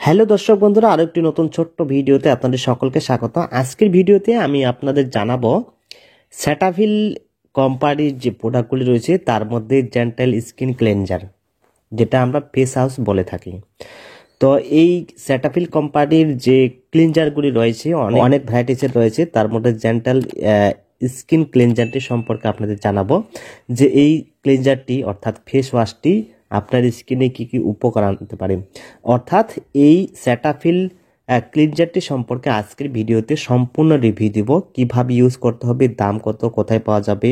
Hello দর্শক বন্ধুরা, আরো একটি নতুন ছোট্ট ভিডিওতে আপনাদের সকলকে স্বাগত। আজকের ভিডিওতে আমি আপনাদের জানাবো সেটাফিল কোম্পানির যে প্রোডাক্টগুলি রয়েছে তার মধ্যে জেন্টাল স্কিন ক্লেনজার, যেটা আমরা ফেস হাউস বলে থাকি। তো এই সেটাফিল কোম্পানির যে ক্লিনজারগুলি রয়েছে অনেক ভ্যারাইটিসের রয়েছে, তার মধ্যে জেন্টাল স্কিন ক্লিনজারটি সম্পর্কে আপনাদের জানাবো যে এই ক্লিনজারটি অর্থাৎ ফেস ওয়াশটি আপনার স্কিনে কি কি উপকার আনতে পারে। অর্থাৎ এই সেটাফিল ক্লিনজারটি সম্পর্কে আজকের ভিডিওতে সম্পূর্ণ রিভিউ দিব, কিভাবে ইউজ করতে হবে, দাম কত, কোথায় পাওয়া যাবে,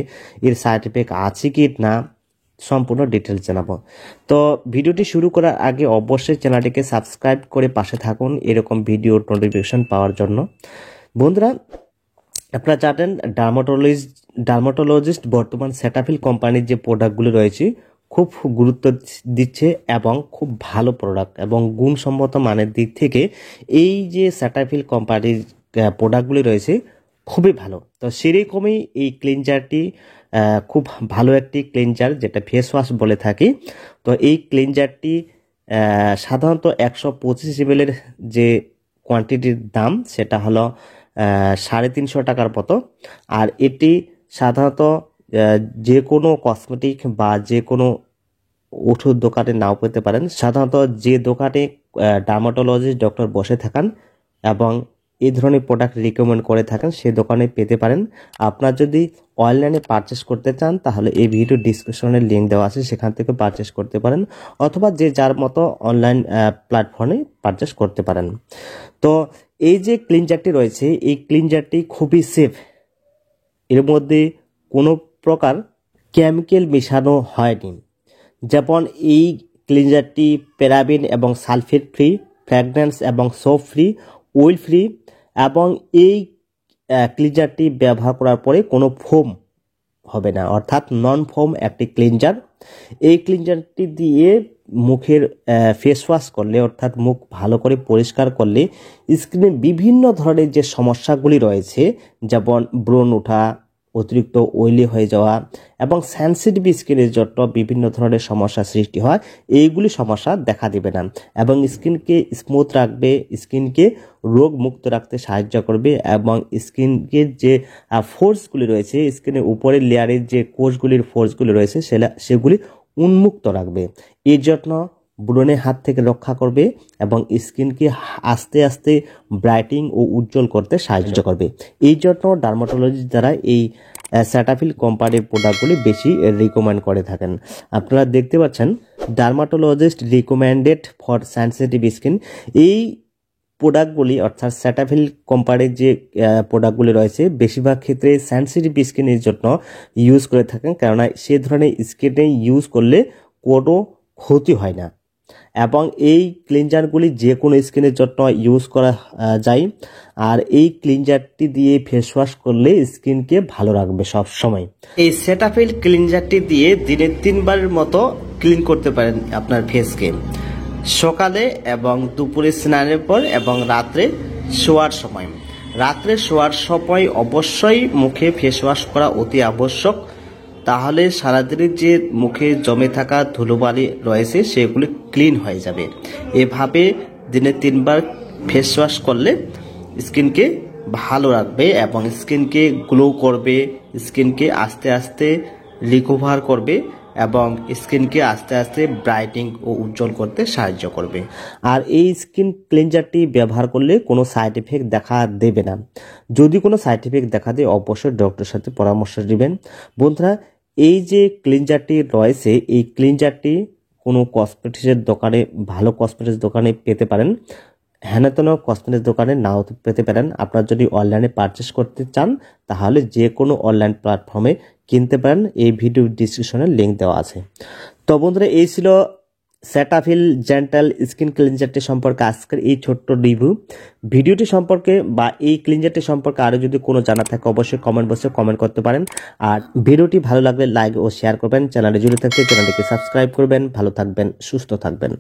এর সাইড এফেক্ট আছে কি না, সম্পূর্ণ ডিটেলস জানাবো। তো ভিডিওটি শুরু করার আগে অবশ্যই চ্যানেলটিকে সাবস্ক্রাইব করে পাশে থাকুন এরকম ভিডিও নোটিফিকেশন পাওয়ার জন্য। বন্ধুরা, আপনারা জানেন ডার্মাটোলজিস্ট বর্তমান সেটাফিল কোম্পানির যে প্রোডাক্টগুলো রয়েছে খুব গুরুত্ব দিচ্ছে এবং খুব ভালো প্রোডাক্ট এবং গুণসম্মত মানের দিক থেকে এই যে সেটাফিল কোম্পানির প্রোডাক্টগুলি রয়েছে খুবই ভালো। তো সেরকমই এই ক্লিনজারটি খুব ভালো একটি ক্লিনজার, যেটা ফেস ওয়াশ বলে থাকি। তো এই ক্লিনজারটি সাধারণত 125 ml যে কোয়ান্টিটির দাম সেটা হলো 350 টাকার মতো। আর এটি সাধারণত যে কোনো কসমেটিক বা যে কোনো ওষুধ দোকানে নাও পেতে পারেন। সাধারণত যে দোকানে ডার্মাটোলজিস্ট ডক্টর বসে থাকেন এবং এই ধরনের প্রোডাক্ট রিকমেন্ড করে থাকেন সেই দোকানে পেতে পারেন। আপনার যদি অনলাইনে পারচেস করতে চান তাহলে এই ভিডিও ডিসক্রিপশনে লিঙ্ক দেওয়া আছে, সেখান থেকে পারচেস করতে পারেন, অথবা যে যার মতো অনলাইন প্ল্যাটফর্মে পারচেস করতে পারেন। তো এই যে ক্লিনজারটি রয়েছে এই ক্লিনজারটি খুবই সেফ, এর মধ্যে কোনো প্রকার কেমিক্যাল মেশানো হয়নি। যেমন এই ক্লিনজারটি প্যারাবেন এবং সালফেট ফ্রি, ফ্র্যাগরেন্স এবং সোপ ফ্রি, অয়েল ফ্রি, এবং এই ক্লিনজারটি ব্যবহার করার পরে কোনো ফোম হবে না, অর্থাৎ নন ফোম একটি ক্লিনজার। এই ক্লিনজারটি দিয়ে মুখের ফেস ওয়াশ করলে অর্থাৎ মুখ ভালো করে পরিষ্কার করলে স্কিনে বিভিন্ন ধরনের যে সমস্যাগুলি রয়েছে, যেমন ব্রণ ওঠা, অতিরিক্ত অয়েলি হয়ে যাওয়া এবং সেনসিটিভ স্কিনের জন্য বিভিন্ন ধরনের সমস্যা সৃষ্টি হয়, এইগুলি সমস্যা দেখা দেবে না এবং স্কিনকে স্মুথ রাখবে, স্কিনকে রোগ মুক্ত রাখতে সাহায্য করবে এবং স্কিনের যে ফোর্সগুলি রয়েছে, স্কিনের উপরের লেয়ারের যে কোষগুলির ফোর্সগুলি রয়েছে সেগুলি উন্মুক্ত রাখবে। এর জন্য ব্রণের হাত থেকে রক্ষা করবে এবং স্কিনকে আস্তে আস্তে ব্রাইটিং ও উজ্জ্বল করতে সাহায্য করবে। এই জন্য ডার্মাটোলজিস্ট দ্বারা এই সেটাফিল কোম্পানির প্রোডাক্টগুলি বেশি রিকমেন্ড করে থাকেন। আপনারা দেখতে পাচ্ছেন dermatologist recommended for sensitive skin. এই প্রোডাক্টগুলি অর্থাৎ সেটাফিল কোম্পানির যে প্রোডাক্টগুলি রয়েছে বেশিরভাগ ক্ষেত্রে সেনসিটিভ স্কিনের জন্য ইউজ করে থাকেন, কেননা সে ধরনের স্কিনে ইউজ করলে কোনো ক্ষতি হয় না এবং এই ক্লিনজারগুলি যে কোনো স্কিনের জন্য ইউজ করা যায়। আর এই ক্লিনজারটি দিয়ে ফেস ওয়াশ করলে স্কিনকে ভালো রাখবে সব সময়। এই সেটাফিল ক্লিনজারটি দিয়ে দিনে 3 বারের মতো ক্লিন করতে পারেন আপনার ফেসকে, সকালে এবং দুপুরে স্নানের পর এবং রাত্রে শোয়ার সময়। রাত্রে শোয়ার সময় অবশ্যই মুখে ফেস ওয়াশ করা অতি আবশ্যক, তাহলে সারাদিনের যে মুখে জমে থাকা ধুলোবালি রয়েছে সেগুলি ক্লিন হয়ে যাবে। এভাবে দিনে 3 বার ফেস ওয়াশ করলে স্কিনকে ভালো রাখবে এবং স্কিনকে গ্লো করবে, স্কিনকে আস্তে আস্তে রিকভার করবে এবং স্কিনকে আস্তে আস্তে ব্রাইটিং ও উজ্জ্বল করতে সাহায্য করবে। আর এই স্কিন ক্লিনজারটি ব্যবহার করলে কোনো সাইড এফেক্ট দেখা দেবে না। যদি কোনো সাইড এফেক্ট দেখা দেয় অবশ্যই ডক্টরের সাথে পরামর্শ নেবেন। বন্ধুরা, এই যে ক্লিনজারটি রয়েছে এই ক্লিনজারটি কোনো কসমেটিক্সের দোকানে, ভালো কসমেটিক্স দোকানে পেতে পারেন, হেনতেন কসমেটিক্স দোকানে নাও পেতে পারেন। আপনার যদি অনলাইনে পারচেস করতে চান তাহলে যে কোনো অনলাইন প্ল্যাটফর্মে কিনতে পারেন, এই ভিডিও ডিসক্রিপশনে লিঙ্ক দেওয়া আছে। তো বন্ধুরা, এই ছিল সেটাফিল জেন্টাল স্কিন ক্লিনজারটি সম্পর্কে আজকের এই ছোট্ট রিভিউ। ভিডিওটি সম্পর্কে বা এই ক্লিনজারটি সম্পর্কে আরও যদি কোনো জানা থাকে অবশ্যই কমেন্ট বক্সে কমেন্ট করতে পারেন। আর ভিডিওটি ভালো লাগলে লাইক ও শেয়ার করবেন, চ্যানেলে জুড়ে থাকতে চ্যানেলটিকে সাবস্ক্রাইব করবেন। ভালো থাকবেন, সুস্থ থাকবেন।